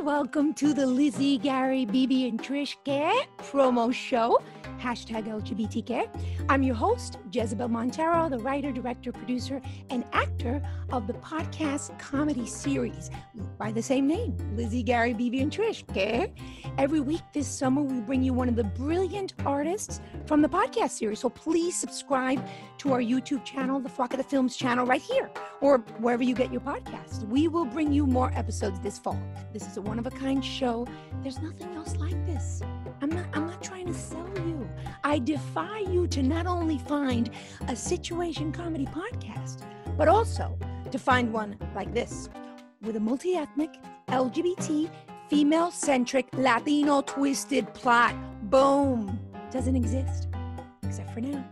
Welcome to the Lizzie, Gary, BB, and Trish Care promo show. Hashtag LGBTQue. I'm your host, Jezebel Montero, the writer, director, producer, and actor of the podcast comedy series by the same name, Lizzie, Gary, BB, and Trish Care. Every week this summer, we bring you one of the brilliant artists from the podcast series. So please subscribe to our YouTube channel, the Flock of the Films channel, right here, or wherever you get your podcasts. We will bring you more episodes this fall. This is a one-of-a-kind show. There's nothing else like this. I'm not trying to sell you. I defy you to not only find a situation comedy podcast, but also to find one like this, with a multi-ethnic, LGBT, female-centric, Latino twisted plot. Boom. Doesn't exist, except for now.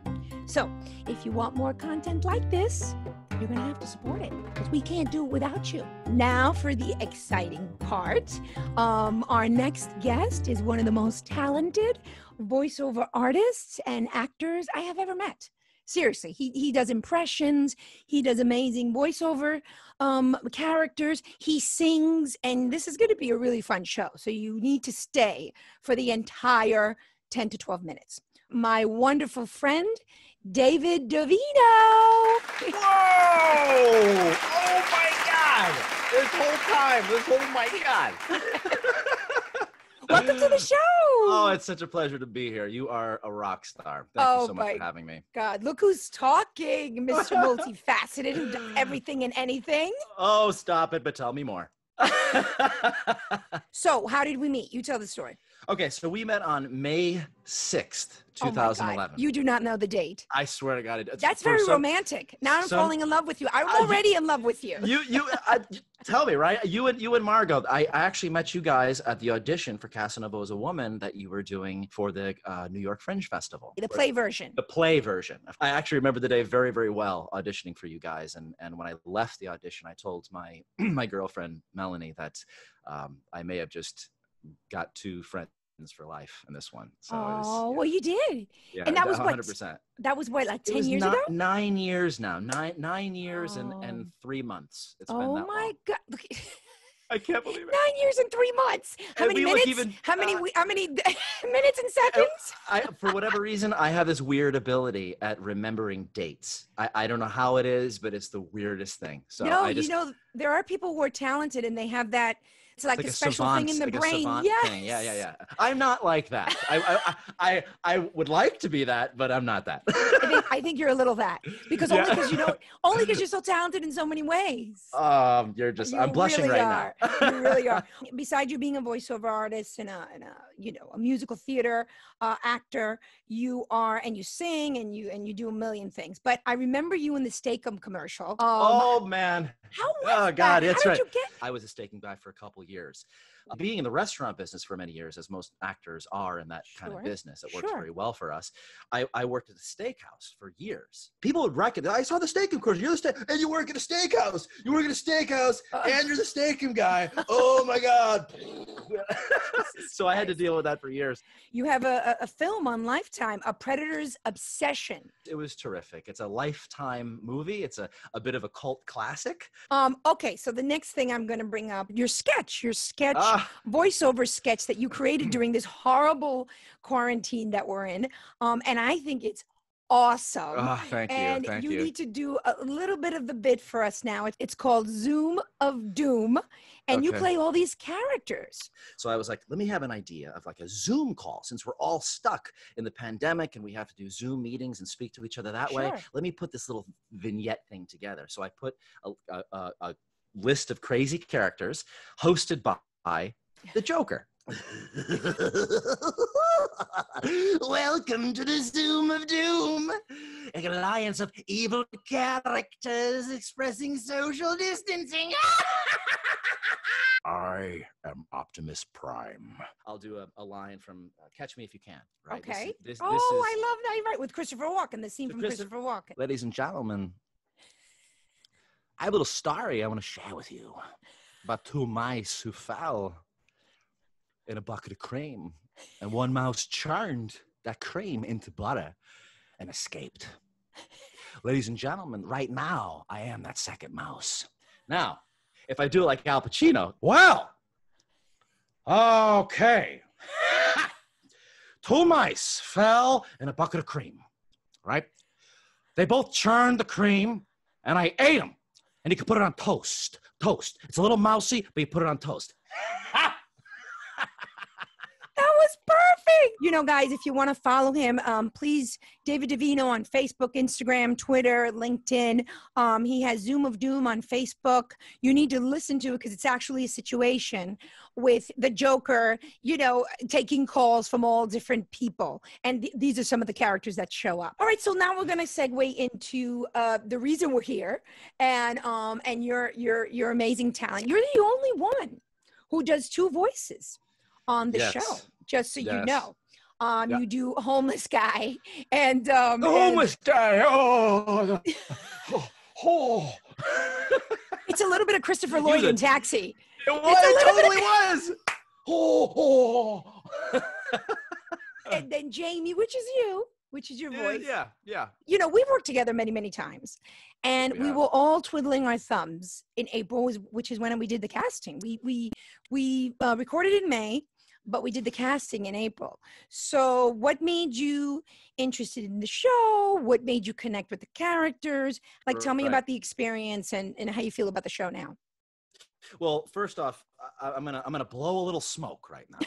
So, if you want more content like this, you're going to have to support it, because we can't do it without you. Now for the exciting part. Our next guest is one of the most talented voiceover artists and actors I have ever met. Seriously, he does impressions, he does amazing voiceover characters, he sings, and this is going to be a really fun show. So you need to stay for the entire 10 to 12 minutes. My wonderful friend, David Davino. Whoa! Oh my God! Oh my God! Welcome to the show. Oh, it's such a pleasure to be here. You are a rock star. Thank you so much for having me. God, look who's talking, Mr. Multifaceted, who does everything and anything. Oh, stop it, but tell me more. So, how did we meet? You tell the story. Okay, so we met on May 6th, 2011. You do not know the date. I swear to God. That's very romantic. Now I'm falling in love with you. I'm already in love with you. Tell me, right? You and Margot, I actually met you guys at the audition for Casanova as a Woman that you were doing for the New York Fringe Festival. The play version. The play version. I actually remember the day very, very well auditioning for you guys. And when I left the audition, I told my my girlfriend, Melanie, that I may have just got two friends for life in this one. So well, you did. Yeah, and that was 100%. That was what, like 10 years ago? 9 years now. Nine years and 3 months. It's been that long. Oh my God. Look, I can't believe it. 9 years and 3 months. How many minutes? How many minutes and seconds? For whatever reason, I have this weird ability at remembering dates. I don't know how it is, but it's the weirdest thing. So there are people who are talented and they have that. It's like a special savant, thing in the like brain. Thing. Yeah. I'm not like that. I would like to be that, but I'm not that. I think you're a little that, because only because you're so talented in so many ways. I'm blushing really right now. You really are. Besides you being a voiceover artist and a musical theater actor, you sing and you do a million things. But I remember you in the Steak-umm commercial. Oh man. How was God, that? that's How right. did you get? I was a steaking guy for a couple years. Being in the restaurant business for many years, as most actors are in that kind of business, it works very well for us. I worked at a steakhouse for years. People would recognize, I saw the Steak-umm course. You're the steak, and you work at a steakhouse. You work at a steakhouse, and you're the Steak-umm guy. Oh my God. So I had to deal with that for years. You have a film on Lifetime, A Predator's Obsession. It was terrific. It's a Lifetime movie. It's a bit of a cult classic. Okay, so the next thing I'm going to bring up, your sketch, voiceover sketch that you created during this horrible quarantine that we're in. And I think it's awesome. Thank you. And you need to do a little bit of the bit for us now. It's called Zoom of Doom. And you play all these characters. So I was like, let me have an idea of like a Zoom call, since we're all stuck in the pandemic and we have to do Zoom meetings and speak to each other that way. Let me put this little vignette thing together. So I put a list of crazy characters hosted by the Joker. Welcome to the Zoom of Doom, an alliance of evil characters expressing social distancing. I am Optimus Prime. I'll do a line from Catch Me If You Can. Right? Okay. This is, I love that. You're right, with Christopher Walken, the scene from Christopher Walken. Ladies and gentlemen, I have a little story I want to share with you about two mice who fell in a bucket of cream, and one mouse churned that cream into butter and escaped. Ladies and gentlemen, right now, I am that second mouse. Now, if I do it like Al Pacino, wow, Okay. Two mice fell in a bucket of cream, right? They both churned the cream, and I ate them. And you can put it on toast. Toast. It's a little mousy, but you put it on toast. That was perfect. You know, guys, if you want to follow him, please, David Davino on Facebook, Instagram, Twitter, LinkedIn. He has Zoom of Doom on Facebook. You need to listen to it because it's actually a situation with the Joker, you know, taking calls from all different people. And these are some of the characters that show up. All right, so now we're going to segue into the reason we're here and your amazing talent. You're the only one who does two voices on the show, just so you know. You do a homeless guy and the homeless guy. It's a little bit of Christopher Lloyd in Taxi. It totally was. And then Jamie, which is your voice. Yeah. You know, we've worked together many, many times. And we were all twiddling our thumbs in April, which is when we did the casting. We recorded in May, but we did the casting in April. So what made you interested in the show? What made you connect with the characters? Like, tell me about the experience and how you feel about the show now. Well, first off, I'm gonna blow a little smoke right now.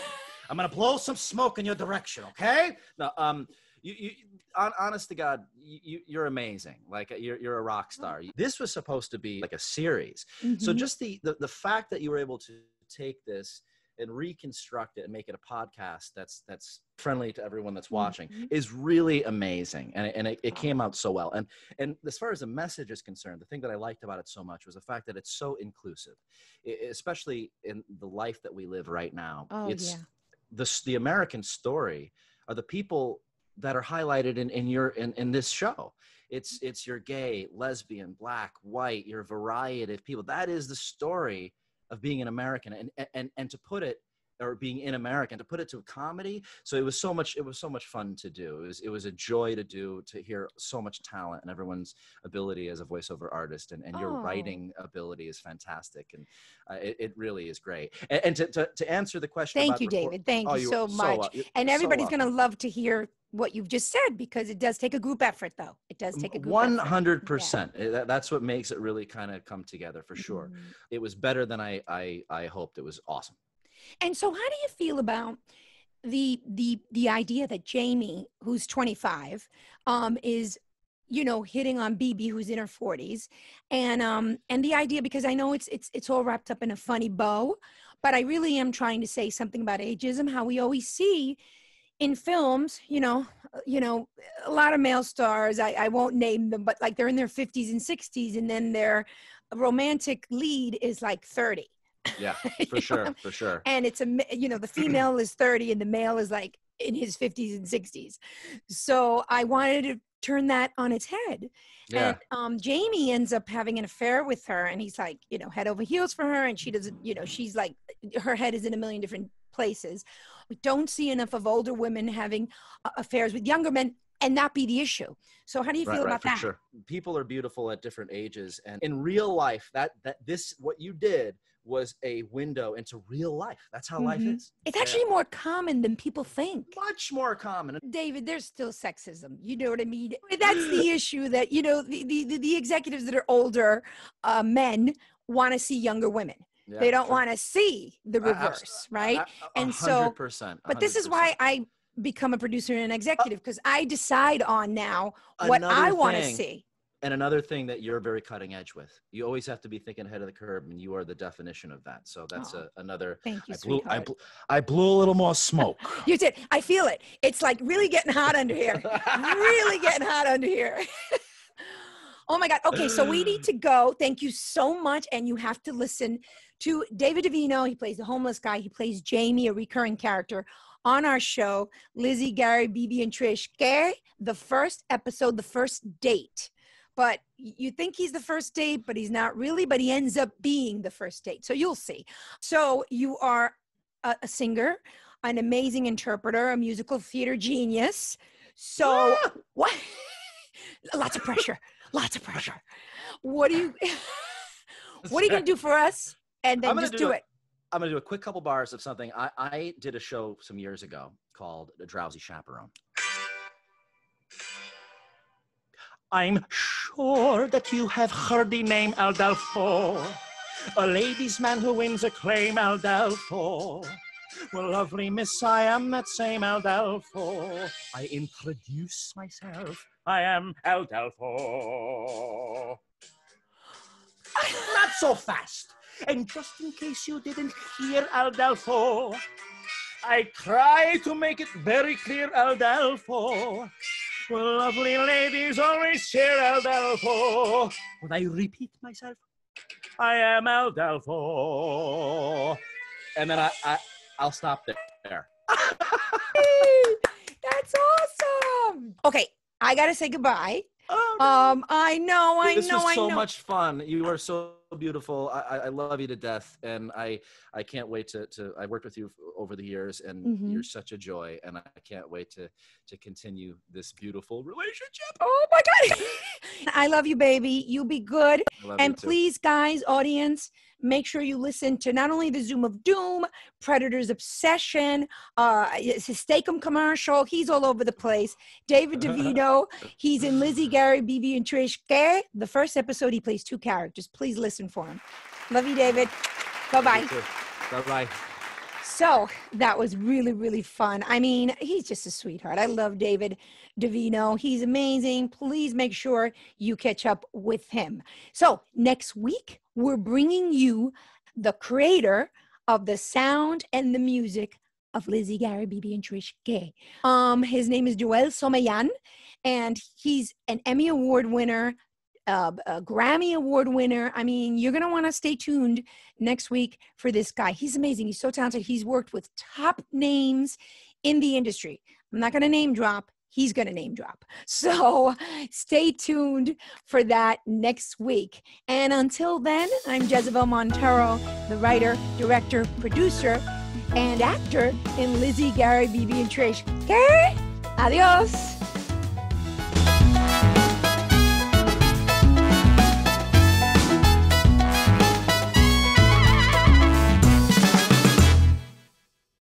I'm gonna blow some smoke in your direction, okay? Now, you honest to God, you're amazing. Like you're a rock star. This was supposed to be like a series. So just the fact that you were able to take this and reconstruct it and make it a podcast that's friendly to everyone that's watching is really amazing. And it came out so well. And as far as the message is concerned, the thing that I liked about it so much was the fact that it's so inclusive, especially in the life that we live right now. The American story are the people that are highlighted in this show. It's your gay, lesbian, black, white, your variety of people. That is the story of being an American, and to put it, or being in America, and to put it to a comedy. So it was so much fun to do. It was a joy to hear so much talent and everyone's ability as a voiceover artist, and your writing ability is fantastic, and it really is great. And to answer the question, thank you, David. Thank you so much. And everybody's going to love to hear what you've just said, because it does take a group effort, though. It does take a group 100%. Yeah. That's what makes it really kind of come together, for sure. It was better than I hoped. It was awesome. And so how do you feel about the idea that Jamie, who's 25, is, you know, hitting on BB, who's in her 40s, and the idea, because I know it's all wrapped up in a funny bow, but I really am trying to say something about ageism, how we always see in films, you know, a lot of male stars, I won't name them, but like they're in their 50s and 60s, and then their romantic lead is like 30. Yeah, for sure. And it's the female is 30 and the male is like in his 50s and 60s. So I wanted to turn that on its head. Yeah. And Jamie ends up having an affair with her, and he's like, you know, head over heels for her, and she doesn't, you know, she's like, her head is in a million different places. We don't see enough of older women having affairs with younger men and not be the issue. So how do you feel about that? Sure. People are beautiful at different ages, and in real life, what you did was a window into real life. That's how life is. It's actually more common than people think. Much more common. David, there's still sexism. You know what I mean? That's the issue, that, you know, the executives that are older men want to see younger women. Yeah, they don't want to see the reverse, right? 100%, and so, 100%. But this is why I become a producer and an executive, because I decide on now what I want to see. And another thing that you're very cutting edge with, you always have to be thinking ahead of the curve, and you are the definition of that. So that's another. Thank you, sweetheart. I blew a little more smoke. You did. I feel it. It's like really getting hot under here. Really getting hot under here. Oh my God. Okay, so we need to go. Thank you so much. And you have to listen to David Davino. He plays the homeless guy. He plays Jamie, a recurring character on our show. Lizzie, Gary, BB, and Trish. Gary, the first episode, the first date. But you think he's the first date, but he's not really, but he ends up being the first date. So you'll see. So you are a singer, an amazing interpreter, a musical theater genius. So what? Lots of pressure. Lots of pressure. What are you going to do for us? And then just do it. I'm going to do a quick couple bars of something. I did a show some years ago called The Drowsy Chaperone. I'm sure that you have heard the name Aldolfo, a ladies' man who wins acclaim, Aldolfo. Well, lovely miss, I am that same Aldolfo. I introduce myself. I am Aldolfo. Not so fast. And just in case you didn't hear, Aldolfo, I try to make it very clear, Aldolfo. Well, lovely ladies always cheer, Aldolfo. When I repeat myself, I am Aldolfo. And then I'll stop there. That's awesome. Okay, I gotta say goodbye. Oh, no. I know. This was so much fun. You are so beautiful. I love you to death, and I can't wait to I worked with you over the years, and you're such a joy, and I can't wait to continue this beautiful relationship. Oh my God. I love you, baby. You be good. And please, guys, audience, make sure you listen to not only the Zoom of Doom, Predator's Obsession, it's his Steakum commercial. He's all over the place. David Davino, he's in Lizzie, Gary, BB, and Trish. The first episode, he plays 2 characters. Please listen for him. Love you, David. Bye-bye. Bye-bye. So that was really, really fun. I mean, he's just a sweetheart. I love David Davino. He's amazing. Please make sure you catch up with him. So next week, we're bringing you the creator of the sound and the music of Lizzie, Gary, BB, and Trish Gay. His name is Joel Somayan, and he's an Emmy Award winner, a Grammy Award winner. I mean, you're going to want to stay tuned next week for this guy. He's amazing. He's so talented. He's worked with top names in the industry. I'm not going to name drop. He's going to name drop. So stay tuned for that next week. And until then, I'm Jezebel Montero, the writer, director, producer, and actor in Lizzie, Gary, BB, and Trish. Okay? Adios.